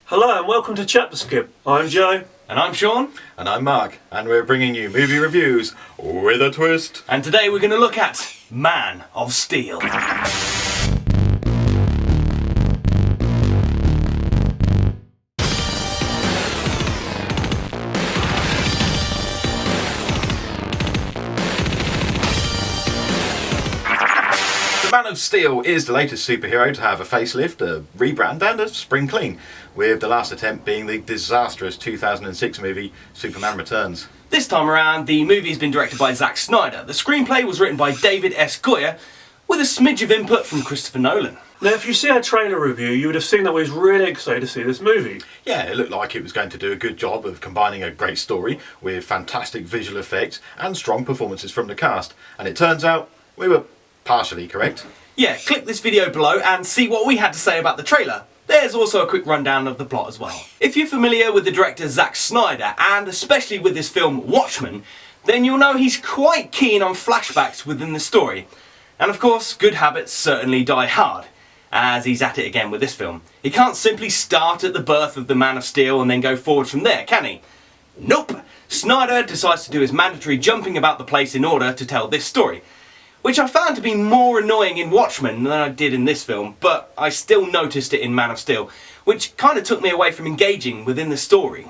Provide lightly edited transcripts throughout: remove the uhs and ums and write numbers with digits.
Hello and welcome to ChapterSkip. I'm Joe. And I'm Sean. And I'm Mark. And we're bringing you movie reviews with a twist. And today we're going to look at Man of Steel. Man of Steel is the latest superhero to have a facelift, a rebrand and a spring clean, with the last attempt being the disastrous 2006 movie Superman Returns. This time around, the movie has been directed by Zack Snyder. The screenplay was written by David S. Goyer, with a smidge of input from Christopher Nolan. Now, if you see our trailer review, you would have seen that we was really excited to see this movie. Yeah, it looked like it was going to do a good job of combining a great story with fantastic visual effects and strong performances from the cast. And it turns out we were partially correct. Yeah, click this video below and see what we had to say about the trailer. There's also a quick rundown of the plot as well. If you're familiar with the director Zack Snyder, and especially with his film Watchmen, then you'll know he's quite keen on flashbacks within the story. And of course, good habits certainly die hard, as he's at it again with this film. He can't simply start at the birth of the Man of Steel and then go forward from there, can he? Nope! Snyder decides to do his mandatory jumping about the place in order to tell this story, which I found to be more annoying in Watchmen than I did in this film, but I still noticed it in Man of Steel, which kind of took me away from engaging within the story.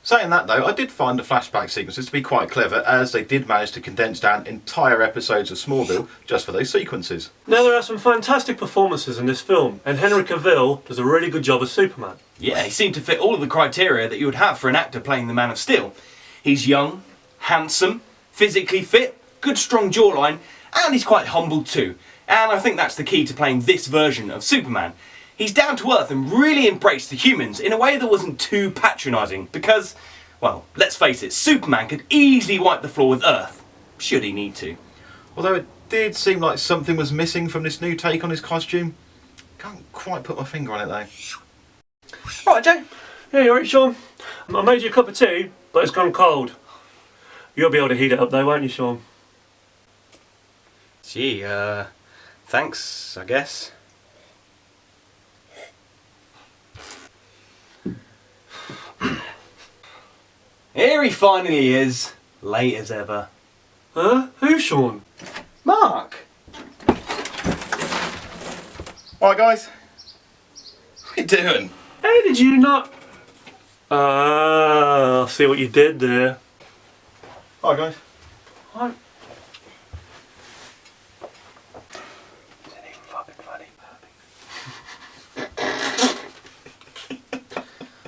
Saying that though, I did find the flashback sequences to be quite clever, as they did manage to condense down entire episodes of Smallville just for those sequences. Now, there are some fantastic performances in this film, and Henry Cavill does a really good job as Superman. Yeah, he seemed to fit all of the criteria that you would have for an actor playing the Man of Steel. He's young, handsome, physically fit, good strong jawline, and he's quite humble too. And I think that's the key to playing this version of Superman. He's down to earth and really embraced the humans in a way that wasn't too patronising because, well, let's face it, Superman could easily wipe the floor with Earth, should he need to. Although it did seem like something was missing from this new take on his costume. Can't quite put my finger on it though. Right, Joe? Yeah, you alright, Sean? I made you a cup of tea, but it's gone cold. You'll be able to heat it up though, won't you, Sean? Gee, thanks, I guess. Here he finally is, late as ever. Huh? Who, Sean? Mark! Alright guys, what are you doing? Hey, did you not? I see what you did there. Alright guys. What?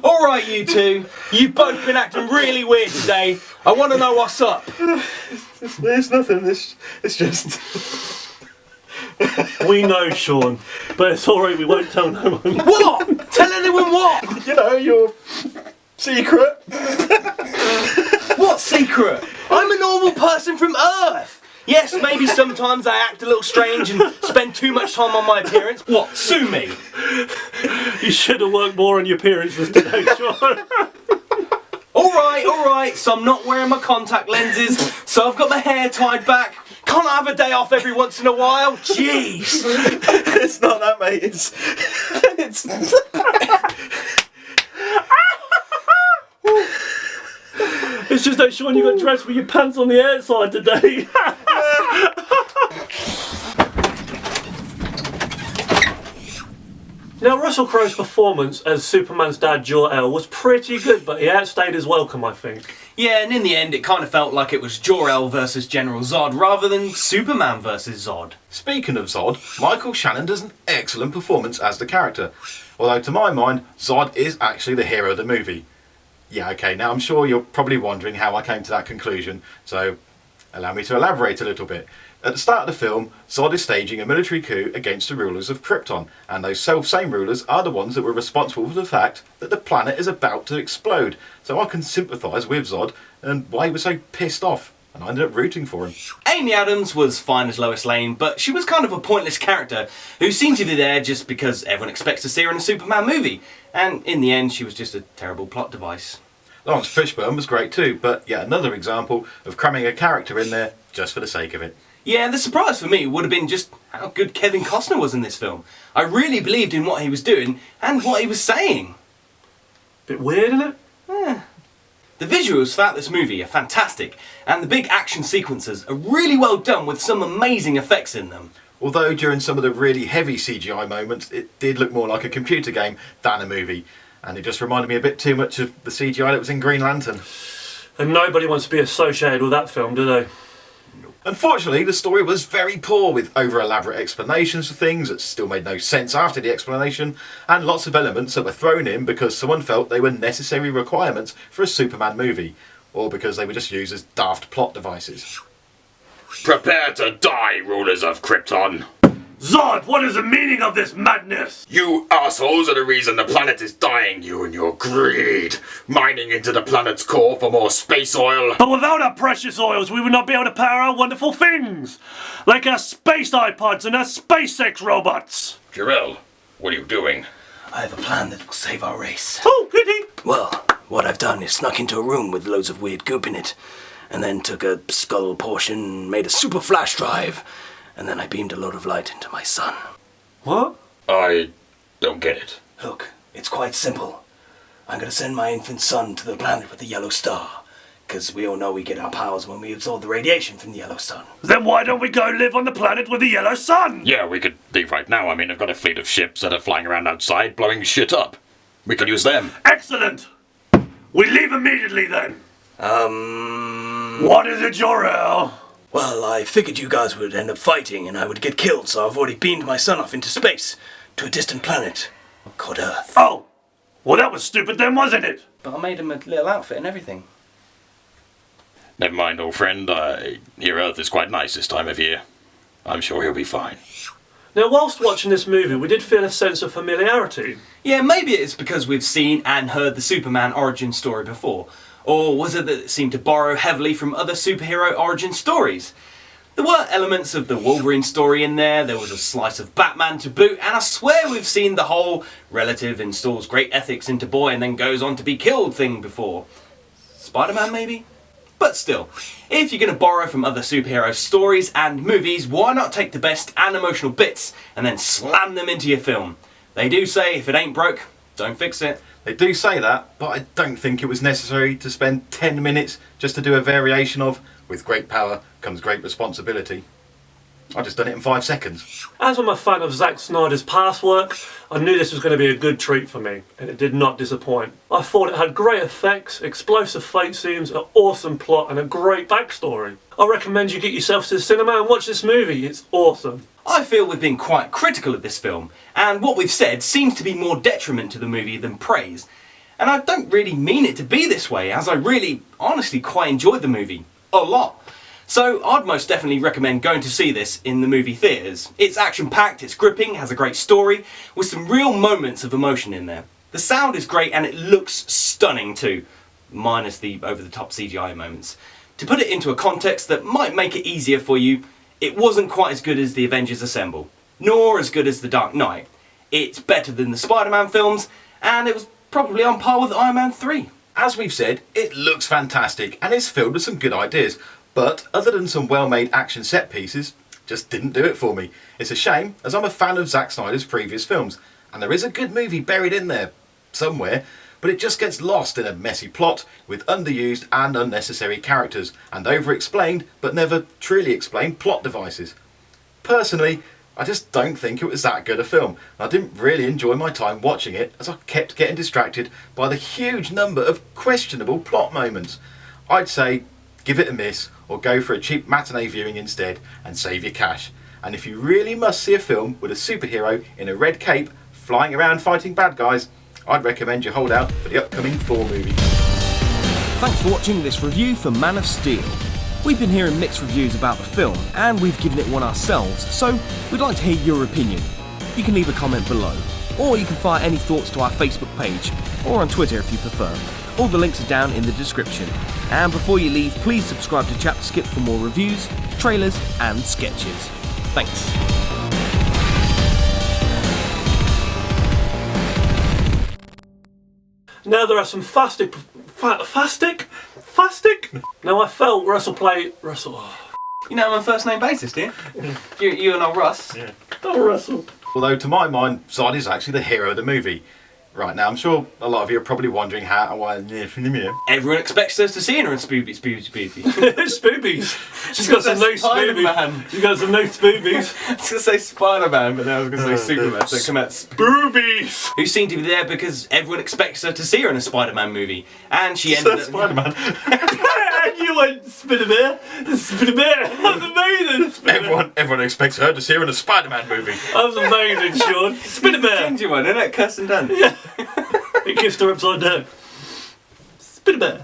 Alright you two, you've both been acting really weird today. I want to know what's up. It's nothing, it's just... We know, Sean, but it's alright, we won't tell no one. What? Tell anyone what? You know, your secret. What secret? I'm a normal person from Earth. Yes, maybe sometimes I act a little strange and spend too much time on my appearance. What, sue me? You should have worked more on your appearances today, Sean. Alright, so I'm not wearing my contact lenses, so I've got my hair tied back. Can't I have a day off every once in a while? Jeez! It's not that, mate, it's... It's just that, Sean, you got dressed with your pants on the outside today. Now, Russell Crowe's performance as Superman's dad, Jor-El, was pretty good, but he outstayed his welcome, I think. Yeah, and in the end it kind of felt like it was Jor-El versus General Zod rather than Superman versus Zod. Speaking of Zod, Michael Shannon does an excellent performance as the character. Although to my mind, Zod is actually the hero of the movie. Yeah, okay, now I'm sure you're probably wondering how I came to that conclusion, so allow me to elaborate a little bit. At the start of the film, Zod is staging a military coup against the rulers of Krypton, and those self-same rulers are the ones that were responsible for the fact that the planet is about to explode. So I can sympathise with Zod and why he was so pissed off, and I ended up rooting for him. Amy Adams was fine as Lois Lane, but she was kind of a pointless character who seemed to be there just because everyone expects to see her in a Superman movie, and in the end she was just a terrible plot device. Lawrence Fishburne was great too, but yet another example of cramming a character in there just for the sake of it. Yeah, the surprise for me would have been just how good Kevin Costner was in this film. I really believed in what he was doing and what he was saying. Bit weird, isn't it? The visuals throughout this movie are fantastic, and the big action sequences are really well done with some amazing effects in them. Although during some of the really heavy CGI moments, it did look more like a computer game than a movie. And it just reminded me a bit too much of the CGI that was in Green Lantern. And nobody wants to be associated with that film, do they? Unfortunately, the story was very poor, with over-elaborate explanations for things that still made no sense after the explanation, and lots of elements that were thrown in because someone felt they were necessary requirements for a Superman movie, or because they were just used as daft plot devices. Prepare to die, rulers of Krypton! Zod, what is the meaning of this madness? You assholes are the reason the planet is dying, you and your greed! Mining into the planet's core for more space oil! But without our precious oils, we would not be able to power our wonderful things! Like our space iPods and our SpaceX robots! Jarell, what are you doing? I have a plan that will save our race. Oh, goody! Well, what I've done is snuck into a room with loads of weird goop in it, and then took a skull portion, made a super flash drive, and then I beamed a load of light into my son. What? I don't get it. Look, it's quite simple. I'm gonna send my infant son to the planet with the yellow star, because we all know we get our powers when we absorb the radiation from the yellow sun. Then why don't we go live on the planet with the yellow sun? Yeah, we could leave right now. I mean, I've got a fleet of ships that are flying around outside, blowing shit up. We could use them. Excellent! We leave immediately then! What is it, Jor-El? Well, I figured you guys would end up fighting and I would get killed, so I've already beamed my son off into space, to a distant planet called Earth. Oh! Well, that was stupid then, wasn't it? But I made him a little outfit and everything. Never mind, old friend. Here Earth is quite nice this time of year. I'm sure he'll be fine. Now, whilst watching this movie, we did feel a sense of familiarity. Yeah, maybe it's because we've seen and heard the Superman origin story before. Or was it that it seemed to borrow heavily from other superhero origin stories? There were elements of the Wolverine story in there was a slice of Batman to boot, and I swear we've seen the whole relative installs great ethics into boy and then goes on to be killed thing before. Spider-Man maybe? But still, if you're going to borrow from other superhero stories and movies, why not take the best and emotional bits and then slam them into your film? They do say if it ain't broke, don't fix it. They do say that, but I don't think it was necessary to spend 10 minutes just to do a variation of, with great power comes great responsibility. I just done it in 5 seconds. As I'm a fan of Zack Snyder's past work, I knew this was going to be a good treat for me, and it did not disappoint. I thought it had great effects, explosive fight scenes, an awesome plot, and a great backstory. I recommend you get yourself to the cinema and watch this movie, it's awesome. I feel we've been quite critical of this film, and what we've said seems to be more detriment to the movie than praise. And I don't really mean it to be this way, as I really, honestly quite enjoyed the movie. A lot. So I'd most definitely recommend going to see this in the movie theatres. It's action-packed, it's gripping, has a great story, with some real moments of emotion in there. The sound is great and it looks stunning too, minus the over-the-top CGI moments. To put it into a context that might make it easier for you, it wasn't quite as good as the Avengers Assemble, nor as good as The Dark Knight. It's better than the Spider-Man films, and it was probably on par with Iron Man 3. As we've said, it looks fantastic and is filled with some good ideas, but other than some well-made action set pieces, just didn't do it for me. It's a shame, as I'm a fan of Zack Snyder's previous films, and there is a good movie buried in there somewhere, but it just gets lost in a messy plot with underused and unnecessary characters and over-explained but never truly explained plot devices. Personally, I just don't think it was that good a film, and I didn't really enjoy my time watching it as I kept getting distracted by the huge number of questionable plot moments. I'd say give it a miss or go for a cheap matinee viewing instead and save your cash. And if you really must see a film with a superhero in a red cape flying around fighting bad guys, I'd recommend you hold out for the upcoming Thor movie. Thanks for watching this review for Man of Steel. We've been hearing mixed reviews about the film, and we've given it one ourselves, so we'd like to hear your opinion. You can leave a comment below, or you can fire any thoughts to our Facebook page, or on Twitter if you prefer. All the links are down in the description. And before you leave, please subscribe to ChapterSkip for more reviews, trailers, and sketches. Thanks. Now there are some fastic? Now I felt Russell. You know I'm on a first name basis, do you? You and old Russ. Yeah. Oh, Russell. Although to my mind, Zod is actually the hero of the movie. Right, now I'm sure a lot of you are probably wondering how... Everyone expects us to see her in Spoobies. Spoobies. She's got some nice Spider-Man. spoobies. She's got some nice spoobies. I was going to say Spider-Man, but then I was going to say Superman, so it came out Spoobies. who seemed to be there because everyone expects her to see her in a Spider-Man movie. And she ended up... Spider-Man. And you went Spider-Man. Spider-Man. That's amazing. Everyone expects her to see her in a Spider-Man movie. That was amazing, Sean. Spider-Man. Change one, isn't it? Cuss and done. It kissed her upside down. Spider-Man.